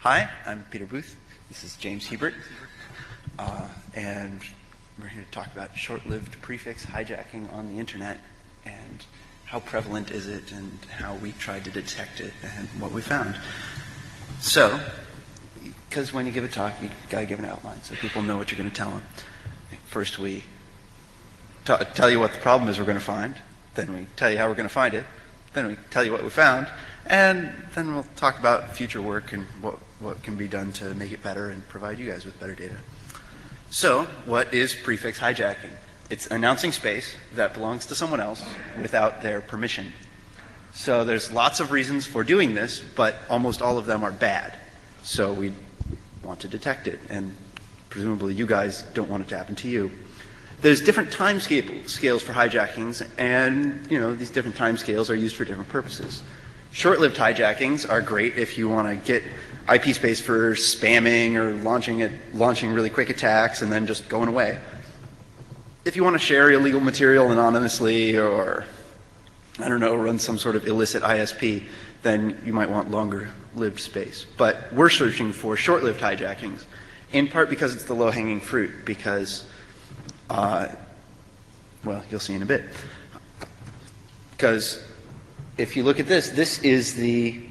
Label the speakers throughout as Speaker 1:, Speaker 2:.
Speaker 1: Hi, I'm Peter Booth. This is James Hebert. And we're here to talk about short-lived prefix hijacking on the internet and how prevalent is it and how we tried to detect it and what we found. So, because when you give a talk, you gotta give an outline so people know what you're going to tell them. First we tell you what the problem is we're going to find, then we tell you how we're going to find it, then we tell you what we found, and then we'll talk about future work and what can be done to make it better and provide you guys with better data. So, what is prefix hijacking? It's announcing space that belongs to someone else without their permission. So there's lots of reasons for doing this, but almost all of them are bad. So we want to detect it, and presumably you guys don't want it to happen to you. There's different time scales for hijackings, and these different time scales are used for different purposes. Short-lived hijackings are great if you want to get IP space for spamming or launching really quick attacks and then just going away. If you want to share illegal material anonymously or, I don't know, run some sort of illicit ISP, then you might want longer-lived space. But we're searching for short-lived hijackings, in part because it's the low-hanging fruit, because, well, you'll see in a bit. Because if you look at this, this is the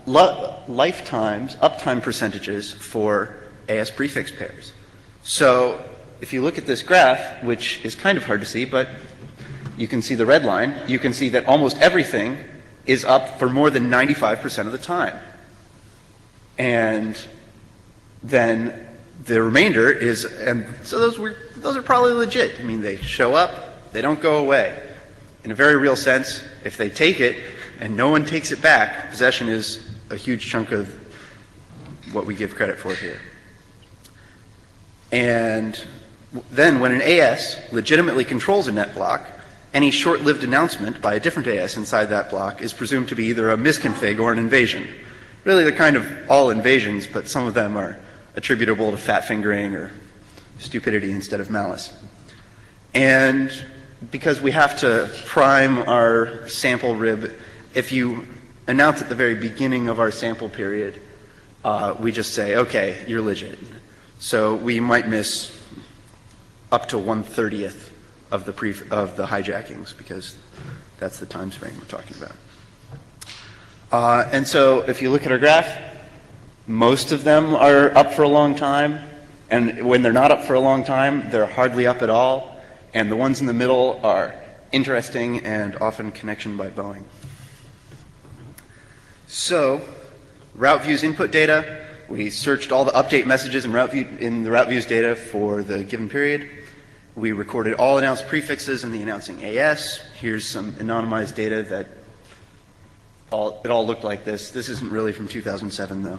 Speaker 1: lifetimes, uptime percentages for AS prefix pairs. So if you look at this graph, which is kind of hard to see, but you can see the red line, you can see that almost everything is up for more than 95% of the time. And then the remainder is, and so those are probably legit. I mean, they show up, they don't go away. In a very real sense, if they take it and no one takes it back, possession is a huge chunk of what we give credit for here. And then when an AS legitimately controls a net block, any short-lived announcement by a different AS inside that block is presumed to be either a misconfig or an invasion. Really, they're kind of all invasions, but some of them are attributable to fat fingering or stupidity instead of malice. And because we have to prime our sample rib, if you announce at the very beginning of our sample period, we just say, okay, you're legit. So we might miss up to 1/30th of the hijackings, because that's the time frame we're talking about. And so if you look at our graph, most of them are up for a long time, and when they're not up for a long time, they're hardly up at all. And the ones in the middle are interesting and often connection by Boeing. So, route views input data. We searched all the update messages in the route views data for the given period. We recorded all announced prefixes in the announcing AS. Here's some anonymized data that it all looked like this. This isn't really from 2007 though.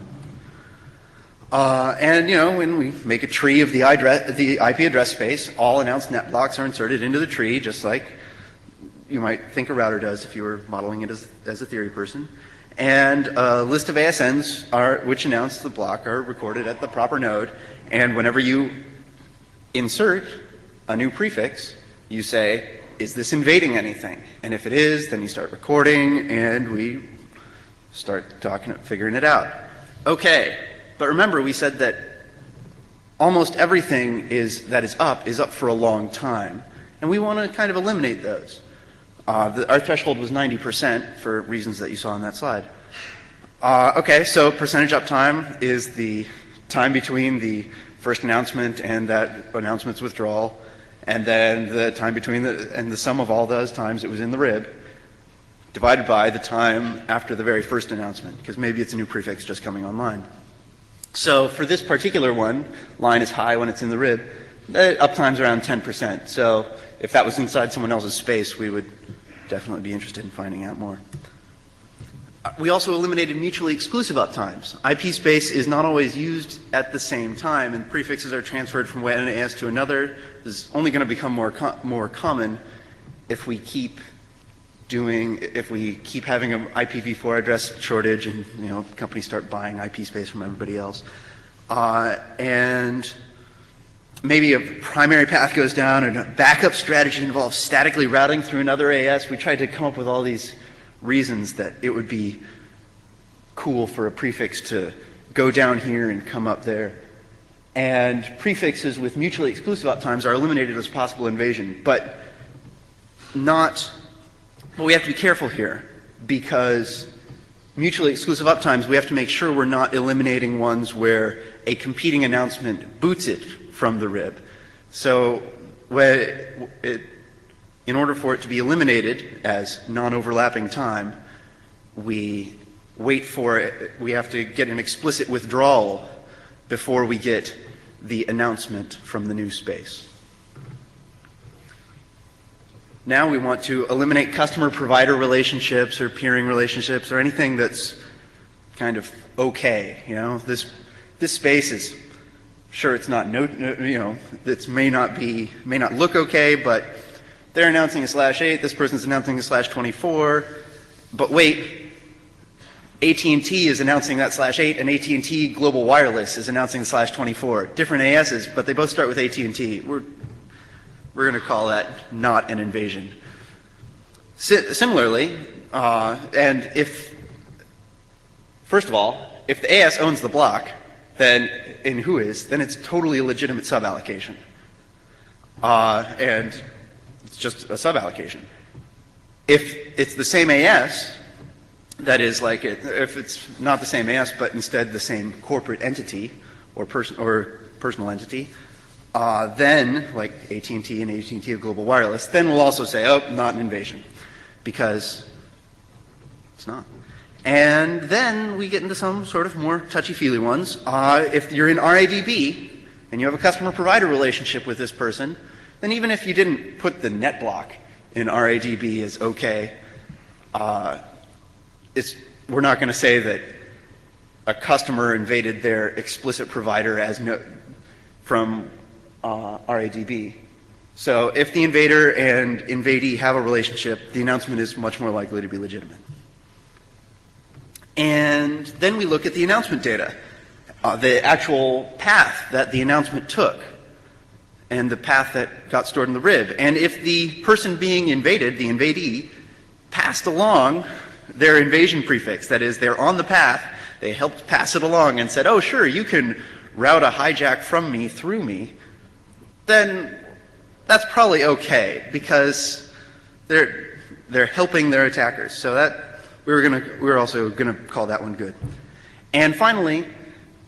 Speaker 1: And when we make a tree of the IP address space, all announced net blocks are inserted into the tree, just like you might think a router does if you were modeling it as a theory person. And a list of ASNs which announce the block are recorded at the proper node. And whenever you insert a new prefix, you say, is this invading anything? And if it is, then you start recording and we start figuring it out. Okay. But remember, we said that almost everything that is up for a long time. And we want to kind of eliminate those. Our threshold was 90% for reasons that you saw on that slide. Okay, so percentage uptime is the time between the first announcement and that announcement's withdrawal, and then the time between and the sum of all those times it was in the rib, divided by the time after the very first announcement, because maybe it's a new prefix just coming online. So for this particular one, line is high when it's in the rib, the uptime's around 10%. So if that was inside someone else's space, we would definitely be interested in finding out more. We also eliminated mutually exclusive uptimes. IP space is not always used at the same time, and prefixes are transferred from one AS to another. This is only going to become more common if we keep having an IPv4 address shortage and companies start buying IP space from everybody else. And maybe a primary path goes down and a backup strategy involves statically routing through another AS. We tried to come up with all these reasons that it would be cool for a prefix to go down here and come up there. And prefixes with mutually exclusive uptimes are eliminated as possible invasion, but we have to be careful here, because mutually exclusive uptimes, we have to make sure we're not eliminating ones where a competing announcement boots it from the rib. So in order for it to be eliminated as non-overlapping time, we wait for it. We have to get an explicit withdrawal before we get the announcement from the new space. Now we want to eliminate customer-provider relationships or peering relationships or anything that's kind of okay. You know, this space is, sure, it's not this may not look okay, but they're announcing a /8. This person's announcing a /24. But wait, AT&T is announcing that /8, and AT&T Global Wireless is announcing the /24. Different ASs, but they both start with AT&T. We're going to call that not an invasion. Similarly, and first of all, if the AS owns the block, then in whois, then it's totally a legitimate suballocation. And it's just a suballocation. If it's the same AS, that is, like, if it's not the same AS, but instead the same corporate entity or personal entity, then, like AT&T and AT&T of Global Wireless, then we'll also say, oh, not an invasion, because it's not. And then we get into some sort of more touchy-feely ones. If you're in RADB and you have a customer-provider relationship with this person, then even if you didn't put the net block in RADB as okay, we're not going to say that a customer invaded their explicit provider from RADB. So if the invader and invadee have a relationship, the announcement is much more likely to be legitimate. And then we look at the announcement data, the actual path that the announcement took, and the path that got stored in the rib. And if the person being invaded, the invadee, passed along their invasion prefix, that is, they're on the path, they helped pass it along and said, oh, sure, you can route a hijack from me through me, then that's probably okay, because they're helping their attackers. So that we're also gonna call that one good. And finally,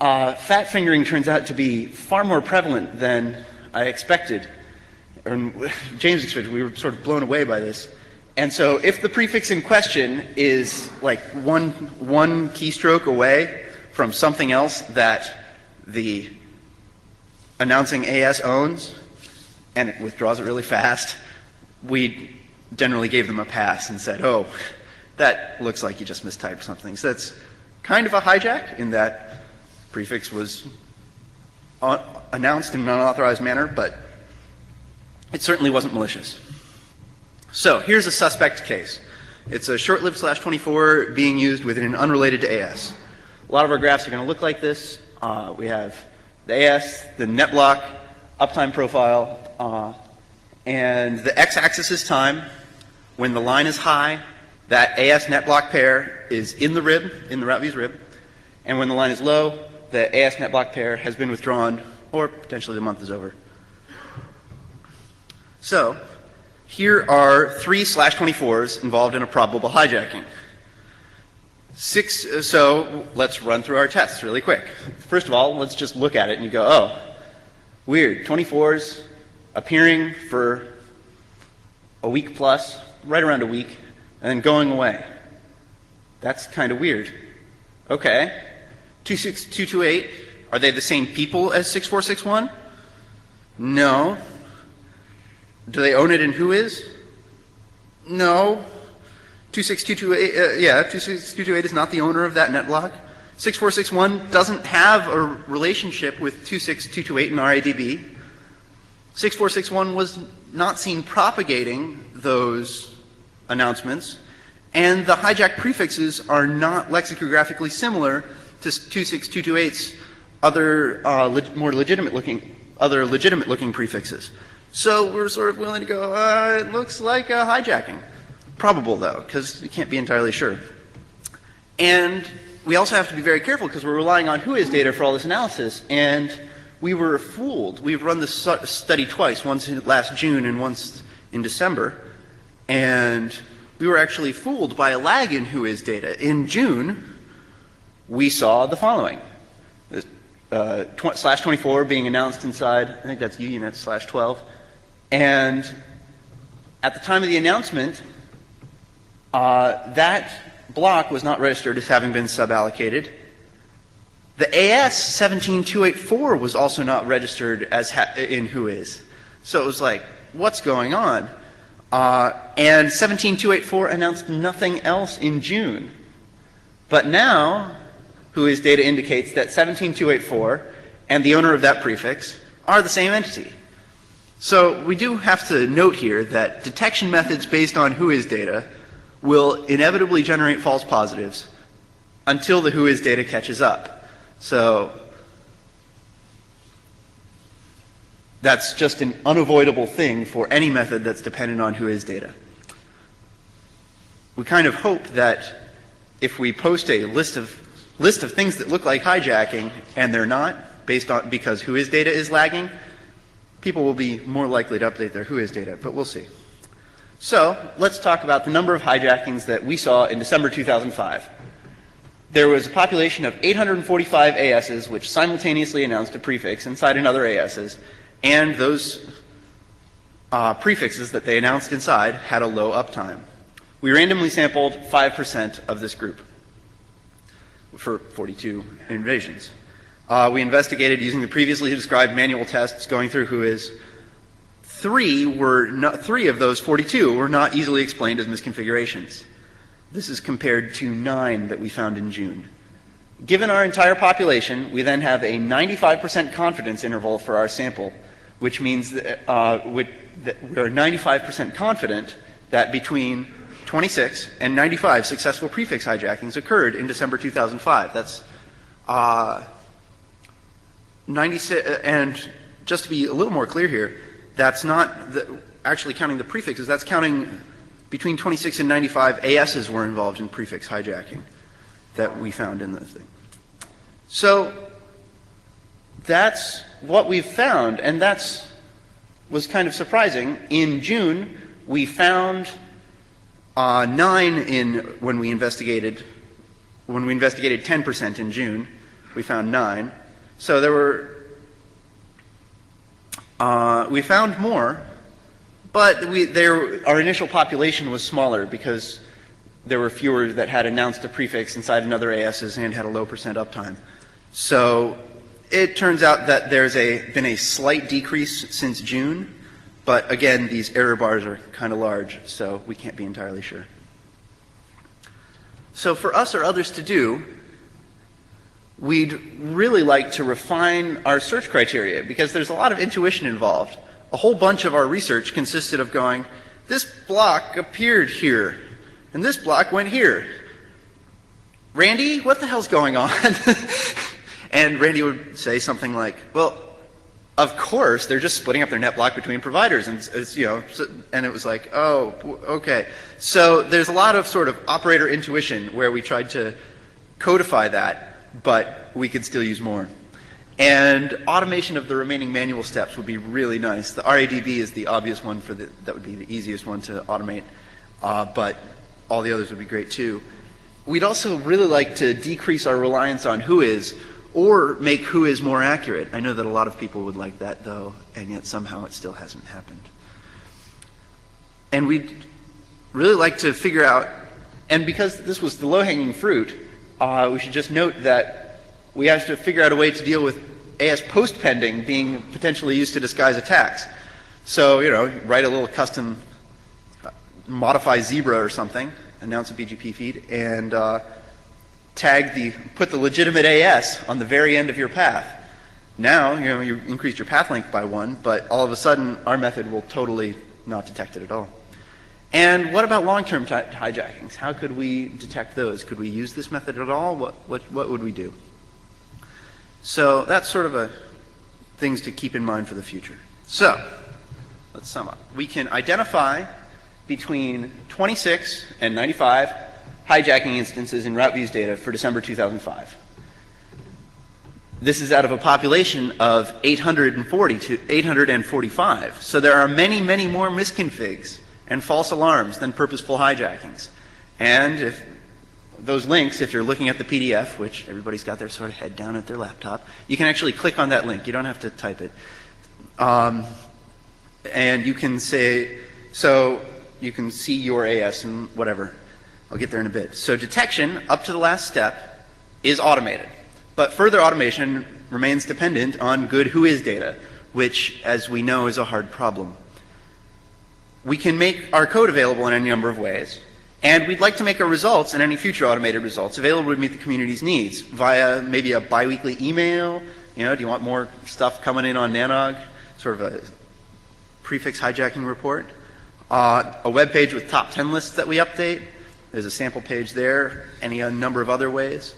Speaker 1: fat fingering turns out to be far more prevalent than I expected, or James expected. We were sort of blown away by this. And so if the prefix in question is like one keystroke away from something else that the announcing AS owns, and it withdraws it really fast, we generally gave them a pass and said, oh, that looks like you just mistyped something. So that's kind of a hijack in that prefix was announced in an unauthorized manner, but it certainly wasn't malicious. So here's a suspect case. It's a short-lived /24 being used within an unrelated to AS. A lot of our graphs are going to look like this. We have the AS, the net block, uptime profile, and the x-axis is time. When the line is high, that AS net block pair is in the rib, in the route views rib. And when the line is low, the AS net block pair has been withdrawn, or potentially the month is over. So here are 3 /24s involved in a probable hijacking. So let's run through our tests really quick. First of all, let's just look at it and you go, oh, weird, 24s appearing for a week plus, right around a week, and then going away. That's kind of weird. Okay. 26228, are they the same people as 6461? No. Do they own it in whois? No. 26228, 26228 is not the owner of that net block. 6461 doesn't have a relationship with 26228 in RADB. 6461 was not seen propagating those announcements, and the hijack prefixes are not lexicographically similar to 26228's other more legitimate-looking prefixes. So we're sort of willing to go, it looks like a hijacking. Probable, though, because you can't be entirely sure. And we also have to be very careful because we're relying on whois data for all this analysis, and we were fooled. We've run this study twice, once last June and once in December, and we were actually fooled by a lag in whois data. In June, we saw the following. /24 being announced inside, I think that's UUnit /12, and at the time of the announcement, that block was not registered as having been suballocated. The AS 17284 was also not registered as in whois. So it was like, what's going on? And 17284 announced nothing else in June. But now, whois data indicates that 17284 and the owner of that prefix are the same entity. So we do have to note here that detection methods based on whois data will inevitably generate false positives until the whois data catches up. So that's just an unavoidable thing for any method that's dependent on whois data. We kind of hope that if we post a list of things that look like hijacking and they're not, because whois data is lagging, people will be more likely to update their whois data, but we'll see. So let's talk about the number of hijackings that we saw in December 2005. There was a population of 845 ASs which simultaneously announced a prefix inside another ASs, and those prefixes that they announced inside had a low uptime. We randomly sampled 5% of this group for 42 invasions. We investigated using the previously described manual tests going through whois. Three of those 42 were not easily explained as misconfigurations. This is compared to 9 that we found in June. Given our entire population, we then have a 95% confidence interval for our sample, which means that we're 95% confident that between 26 and 95 successful prefix hijackings occurred in December 2005. That's 96, and just to be a little more clear here, that's not actually counting the prefixes, that's counting between 26 and 95 ASs were involved in prefix hijacking that we found in the thing. So that's what we've found, and that was kind of surprising. In June, we found 9 when we investigated 10% in June, we found 9. So there were, we found more, but our initial population was smaller because there were fewer that had announced a prefix inside another ASs and had a low % uptime. So it turns out that there's been a slight decrease since June, but again, these error bars are kind of large, so we can't be entirely sure. So for us or others to do, we'd really like to refine our search criteria because there's a lot of intuition involved. A whole bunch of our research consisted of going, this block appeared here, and this block went here. Randy, what the hell's going on? And Randy would say something like, well, of course, they're just splitting up their net block between providers, and it's, and it was like, oh, okay. So there's a lot of sort of operator intuition where we tried to codify that, but we could still use more. And automation of the remaining manual steps would be really nice. The RADB is the obvious one that would be the easiest one to automate, but all the others would be great too. We'd also really like to decrease our reliance on whois, or make whois more accurate. I know that a lot of people would like that though, and yet somehow it still hasn't happened. And we'd really like to figure out, and because this was the low-hanging fruit, we should just note that we have to figure out a way to deal with AS post-pending being potentially used to disguise attacks. So, write a little custom modify zebra or something, announce a BGP feed, and put the legitimate AS on the very end of your path. Now, you increased your path length by 1, but all of a sudden our method will totally not detect it at all. And what about long-term hijackings? How could we detect those? Could we use this method at all? What would we do? So that's sort of things to keep in mind for the future. So let's sum up. We can identify between 26 and 95 hijacking instances in route views data for December 2005. This is out of a population of 840 to 845. So there are many, many more misconfigs and false alarms than purposeful hijackings. And if those links, if you're looking at the PDF, which everybody's got their sort of head down at their laptop, you can actually click on that link. You don't have to type it. And you can say, so you can see your AS and whatever. I'll get there in a bit. So detection, up to the last step, is automated. But further automation remains dependent on good whois data, which, as we know, is a hard problem. We can make our code available in any number of ways, and we'd like to make our results and any future automated results available to meet the community's needs via maybe a biweekly email. You know, do you want more stuff coming in on NANOG? Sort of a prefix hijacking report. A web page with top 10 lists that we update. There's a sample page there. Any number of other ways.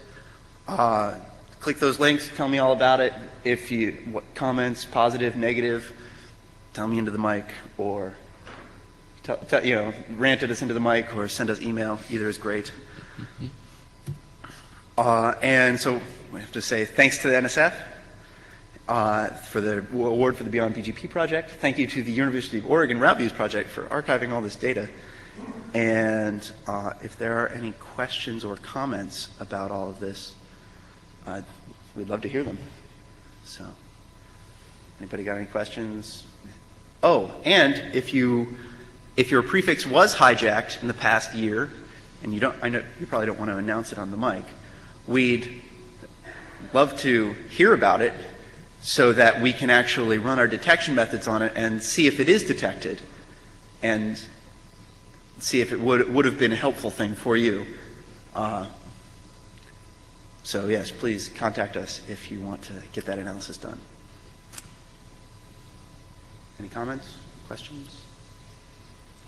Speaker 1: Click those links, tell me all about it. If you, what comments, positive, negative, tell me into the mic, or rant at us into the mic, or send us email. Either is great. And so we have to say thanks to the NSF for the award for the Beyond BGP project. Thank you to the University of Oregon Route Views project for archiving all this data. And if there are any questions or comments about all of this, we'd love to hear them. So, anybody got any questions? Oh, and if your prefix was hijacked in the past year, and I know you probably don't want to announce it on the mic, we'd love to hear about it so that we can actually run our detection methods on it and see if it is detected, and see if it would have been a helpful thing for you. So yes, please contact us if you want to get that analysis done. Any comments, questions?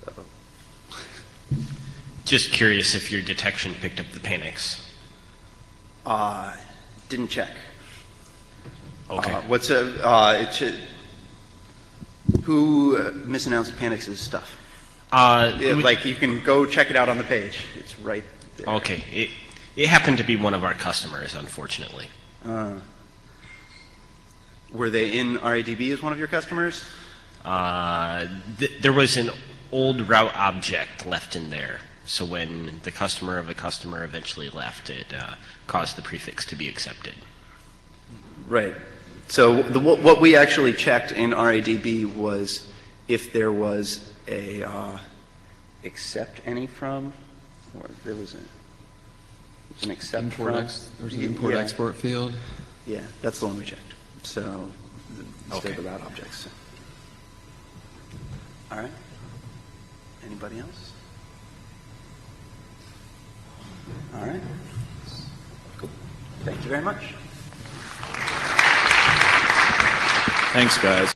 Speaker 1: Uh-oh.
Speaker 2: Just curious if your detection picked up the panics.
Speaker 1: Didn't check.
Speaker 2: Okay.
Speaker 1: Who misannounced panics' stuff? Like you can go check it out on the page. It's right there.
Speaker 2: Okay. It happened to be one of our customers, unfortunately.
Speaker 1: Were they in RADB as one of your customers?
Speaker 2: There was an old route object left in there. So when the customer of a customer eventually left, it caused the prefix to be accepted.
Speaker 1: Right. So what we actually checked in RADB was if there was a accept any from, or there was an accept
Speaker 3: import
Speaker 1: from.
Speaker 3: There's an import-export field.
Speaker 1: Yeah, that's the one we checked. So instead
Speaker 2: Okay.
Speaker 1: of the route objects. All right. Anybody else? All right. Cool. Thank you very much.
Speaker 4: Thanks, guys.